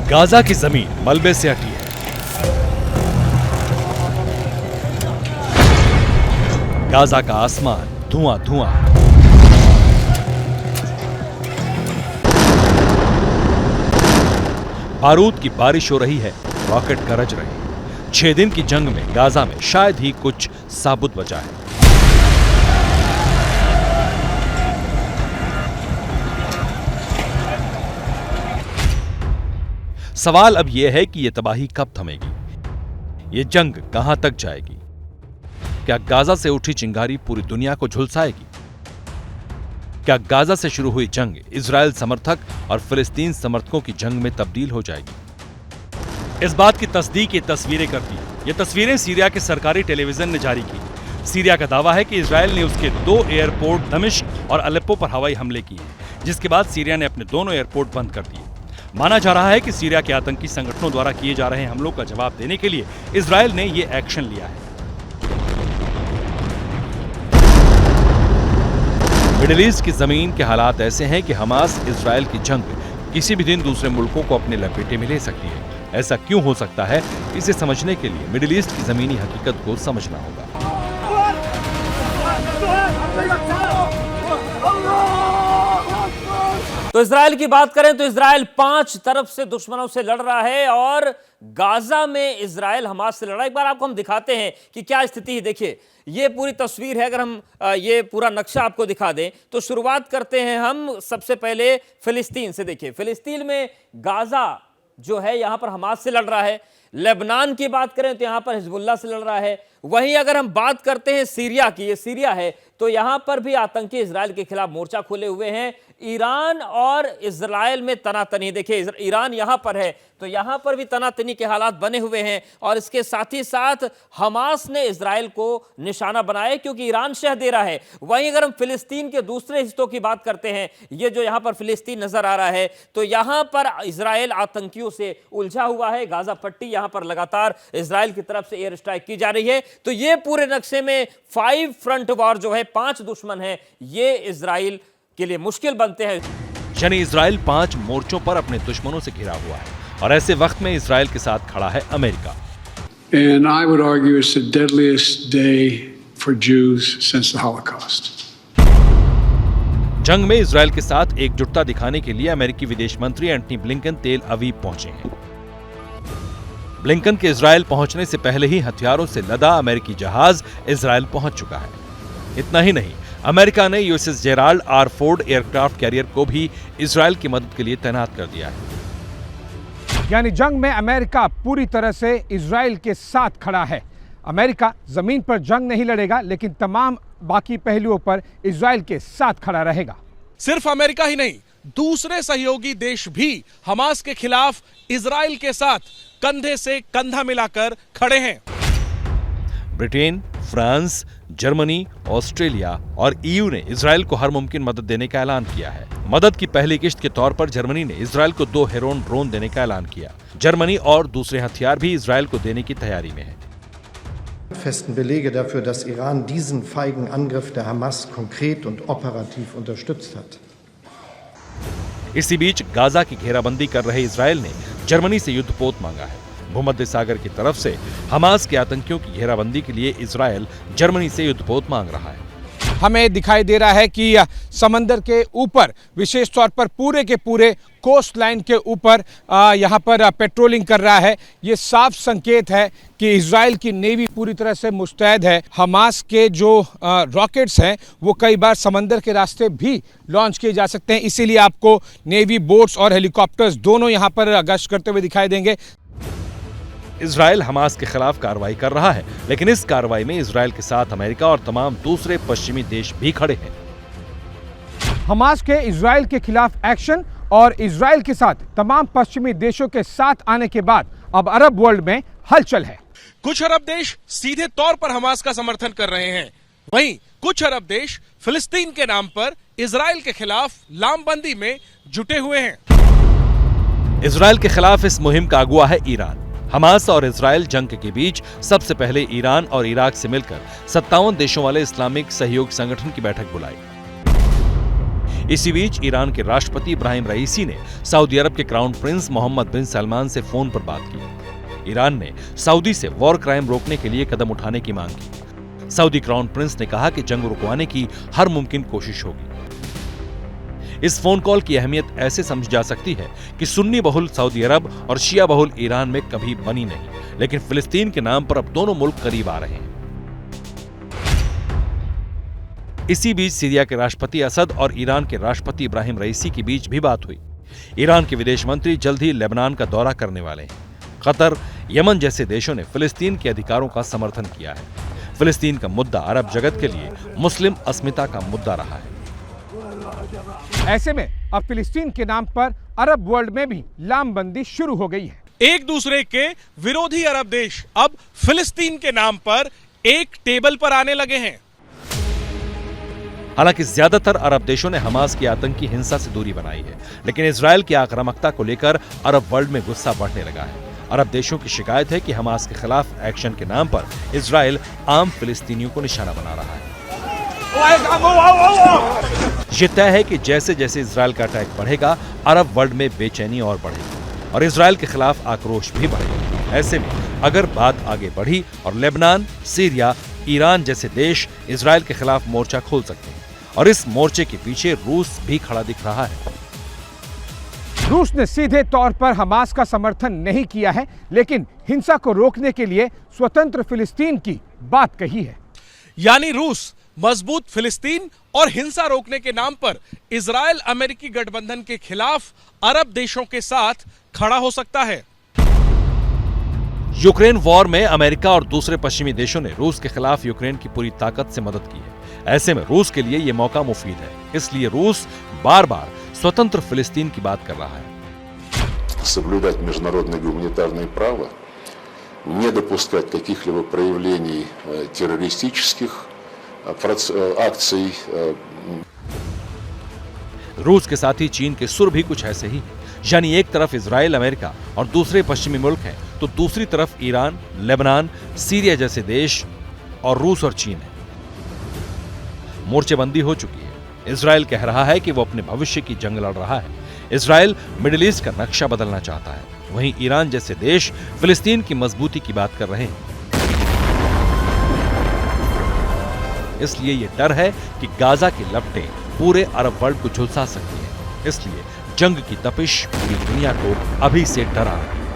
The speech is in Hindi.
गाजा की जमीन मलबे से हटी है। गाजा का आसमान धुआं धुआं। बारूद की बारिश हो रही है, रॉकेट गरज रहे हैं। 6 दिन की जंग में गाजा में शायद ही कुछ साबुत बचा है। सवाल अब यह है कि यह तबाही कब थमेगी, यह जंग कहां तक जाएगी? क्या गाजा से उठी चिंगारी पूरी दुनिया को झुलसाएगी? क्या गाजा से शुरू हुई जंग इजरायल समर्थक और फिलिस्तीन समर्थकों की जंग में तब्दील हो जाएगी? इस बात की तस्दीक ये तस्वीरें करती है। ये तस्वीरें सीरिया के सरकारी टेलीविजन ने जारी की। सीरिया का दावा है कि इजरायल ने उसके 2 एयरपोर्ट दमिश्क और अलेप्पो पर हवाई हमले किए, जिसके बाद सीरिया ने अपने दोनों एयरपोर्ट बंद कर दिए। माना जा रहा है कि सीरिया के आतंकी संगठनों द्वारा किए जा रहे हमलों का जवाब देने के लिए इजरायल ने यह एक्शन लिया है। मिडिल ईस्ट की जमीन के हालात ऐसे हैं कि हमास इजरायल की जंग किसी भी दिन दूसरे मुल्कों को अपने लपेटे में ले सकती है। ऐसा क्यों हो सकता है, इसे समझने के लिए मिडिल ईस्ट की जमीनी हकीकत को समझना होगा। तो इजरायल की बात करें तो इजरायल 5 तरफ से दुश्मनों से लड़ रहा है और गाजा में इजरायल हमास से लड़ रहा है। एक बार आपको हम दिखाते हैं कि क्या स्थिति है। देखिए, ये पूरी तस्वीर है। अगर हम ये पूरा नक्शा आपको दिखा दें तो शुरुआत करते हैं हम सबसे पहले फिलिस्तीन से। देखिए, फिलिस्तीन में गाजा जो है यहां पर हमास से लड़ रहा है। लेबनान की बात करें तो यहां पर हिजबुल्लाह से लड़ रहा है। वहीं अगर हम बात करते हैं सीरिया की, ये सीरिया है, तो यहां पर भी आतंकी इजरायल के खिलाफ मोर्चा खोले हुए हैं। ईरान और इजरायल में तनातनी, देखिए ईरान यहां पर है तो यहां पर भी तनातनी के हालात बने हुए हैं। और इसके साथ ही साथ हमास ने इजरायल को निशाना बनाया क्योंकि ईरान शह दे रहा है। वहीं अगर हम फिलिस्तीन के दूसरे हिस्सों की बात करते हैं, ये जो यहां पर फिलिस्तीन नजर आ रहा है, तो यहां पर इजरायल आतंकियों से उलझा हुआ है। गाजा पट्टी यहां पर लगातार इजरायल की तरफ से एयर स्ट्राइक की जा रही है। तो ये पूरे नक्शे में 5 फ्रंट वॉर जो है, 5 दुश्मन है, ये इजराइल के लिए मुश्किल बनते हैं। यानी इजराइल 5 मोर्चों पर अपने दुश्मनों से घिरा हुआ है और ऐसे वक्त में इजराइल के साथ खड़ा है America. And I would argue it's the deadliest day for Jews since the Holocaust. जंग में इजराइल के साथ एकजुटता दिखाने के लिए अमेरिकी विदेश मंत्री एंटनी ब्लिंकन तेल अवीव पहुंचे हैं। ब्लिंकन के इजराइल पहुंचने से पहले ही हथियारों से लदा अमेरिकी जहाज इजराइल पहुंच चुका है। इतना ही नहीं, अमेरिका ने USS Gerald R Ford aircraft carrier को भी इजराइल की मदद के लिए तैनात कर दिया है। यानी जंग में अमेरिका पूरी तरह से इजराइल के साथ खड़ा है। अमेरिका जमीन पर जंग नहीं लड़ेगा, लेकिन तमाम बाकी पहलुओं पर इजराइल के साथ खड़ा रहेगा। सिर्फ अमेरिका ही नहीं, दूसरे सहयोगी देश भी हमास के खिलाफ इजराइल के साथ कंधे से कंधा मिलाकर खड़े हैं। ब्रिटेन, फ्रांस, जर्मनी, ऑस्ट्रेलिया और ईयू ने इजराइल को हर मुमकिन मदद देने का ऐलान किया है। मदद की पहली किश्त के तौर पर जर्मनी ने इजराइल को 2 हेरोन ड्रोन देने का ऐलान किया। जर्मनी और दूसरे हथियार भी इजराइल को देने की तैयारी में है। Festen Belege dafür, dass Iran diesen feigen Angriff der Hamas konkret und operativ unterstützt hat. इसी बीच गाजा की घेराबंदी कर रहे इजराइल ने जर्मनी से युद्धपोत मांगा है। भूमध्य सागर की तरफ से हमास के आतंकियों की घेराबंदी के लिए इजराइल जर्मनी से युद्धपोत मांग रहा है। हमें दिखाई दे रहा है कि समंदर के ऊपर, विशेष तौर पर पूरे के पूरे कोस्ट लाइन के ऊपर यहाँ पर पेट्रोलिंग कर रहा है। ये साफ संकेत है कि इजराइल की नेवी पूरी तरह से मुस्तैद है। हमास के जो रॉकेट्स हैं वो कई बार समंदर के रास्ते भी लॉन्च किए जा सकते हैं, इसीलिए आपको नेवी बोट्स और हेलीकॉप्टर्स दोनों यहाँ पर गश्त करते हुए दिखाई देंगे। इजराइल हमास के खिलाफ कार्रवाई कर रहा है, लेकिन इस कार्रवाई में इजराइल के साथ अमेरिका और तमाम दूसरे पश्चिमी देश भी खड़े हैं। हमास के इजराइल के खिलाफ एक्शन और इजराइल के साथ तमाम पश्चिमी देशों के साथ आने के बाद अब अरब वर्ल्ड में हलचल है। कुछ अरब देश सीधे तौर पर हमास का समर्थन कर रहे हैं, वहीं कुछ अरब देश फिलिस्तीन के नाम पर इजराइल के खिलाफ लामबंदी में जुटे हुए हैं। इजराइल के खिलाफ इस मुहिम का अगुवा है ईरान। हमास और इजराइल जंग के बीच सबसे पहले ईरान और इराक से मिलकर 57 देशों वाले इस्लामिक सहयोग संगठन की बैठक बुलाई। इसी बीच ईरान के राष्ट्रपति इब्राहिम रईसी ने सऊदी अरब के क्राउन प्रिंस मोहम्मद बिन सलमान से फोन पर बात की। ईरान ने सऊदी से वॉर क्राइम रोकने के लिए कदम उठाने की मांग की। सऊदी क्राउन प्रिंस ने कहा कि जंग रुकवाने की हर मुमकिन कोशिश होगी। इस फोन कॉल की अहमियत ऐसे समझी जा सकती है कि सुन्नी बहुल सऊदी अरब और शिया बहुल ईरान में कभी बनी नहीं, लेकिन फिलिस्तीन के नाम पर अब दोनों मुल्क करीब आ रहे हैं। इसी बीच सीरिया के राष्ट्रपति असद और ईरान के राष्ट्रपति इब्राहिम रईसी के बीच भी बात हुई। ईरान के विदेश मंत्री जल्द ही लेबनान का दौरा करने वाले हैं। कतर, यमन जैसे देशों ने फिलिस्तीन के अधिकारों का समर्थन किया है। फिलिस्तीन का मुद्दा अरब जगत के लिए मुस्लिम अस्मिता का मुद्दा रहा है। ऐसे में अब फिलिस्तीन के नाम पर अरब वर्ल्ड में भी लामबंदी शुरू हो गई है। एक दूसरे के विरोधी अरब देश अब फिलिस्तीन के नाम पर एक टेबल पर आने लगे हैं। हालांकि ज्यादातर अरब देशों ने हमास की आतंकी हिंसा से दूरी बनाई है, लेकिन इजरायल की आक्रामकता को लेकर अरब वर्ल्ड में गुस्सा बढ़ने लगा है। अरब देशों की शिकायत है कि हमास के खिलाफ एक्शन के नाम पर इजरायल आम फिलिस्तीनियों को निशाना बना रहा है। यह तय है कि जैसे जैसे इजरायल का अटैक बढ़ेगा, अरब वर्ल्ड में बेचैनी और बढ़ेगी और इजरायल के खिलाफ आक्रोश भी बढ़ेगा। ऐसे में अगर बात आगे बढ़ी और लेबनान, सीरिया, ईरान जैसे देश इजरायल के खिलाफ मोर्चा खोल सकते हैं, और इस मोर्चे के पीछे रूस भी खड़ा दिख रहा है। रूस ने सीधे तौर पर हमास का समर्थन नहीं किया है, लेकिन हिंसा को रोकने के लिए स्वतंत्र फिलिस्तीन की बात कही है। यानी रूस मजबूत फिलिस्तीन और हिंसा रोकने के नाम पर इजरायल अमेरिकी गठबंधन के खिलाफ अरब देशों के साथ खड़ा हो सकता है। यूक्रेन वॉर में अमेरिका और दूसरे पश्चिमी देशों ने रूस के खिलाफ यूक्रेन की पूरी ताकत से मदद की है। ऐसे में रूस के लिए यह मौका मुफीद है, इसलिए रूस बार-बार स्वतंत्र फिलिस्तीन की बात कर रहा है। соблюдать международное гуманитарное право, не допускать каких-либо проявлений террористических акций। रूस के साथ ही चीन के सुर भी कुछ ऐसे ही, यानी एक तरफ इजराइल, अमेरिका और दूसरे पश्चिमी मुल्क हैं, तो दूसरी तरफ ईरान, लेबनान, सीरिया जैसे देश और रूस और चीन है। मोर्चेबंदी हो चुकी है। इजराइल कह रहा है कि वो अपने भविष्य की जंग लड़ रहा है। इजराइल मिडिल ईस्ट का नक्शा बदलना चाहता है। वहीं ईरान जैसे देश फिलिस्तीन की मजबूती की बात कर रहे हैं। इसलिए ये डर है कि गाजा की लपटें पूरे अरब वर्ल्ड को झुलसा सकती हैं। इसलिए जंग की तपिश पूरी दुनिया को अभी से डरा रही है।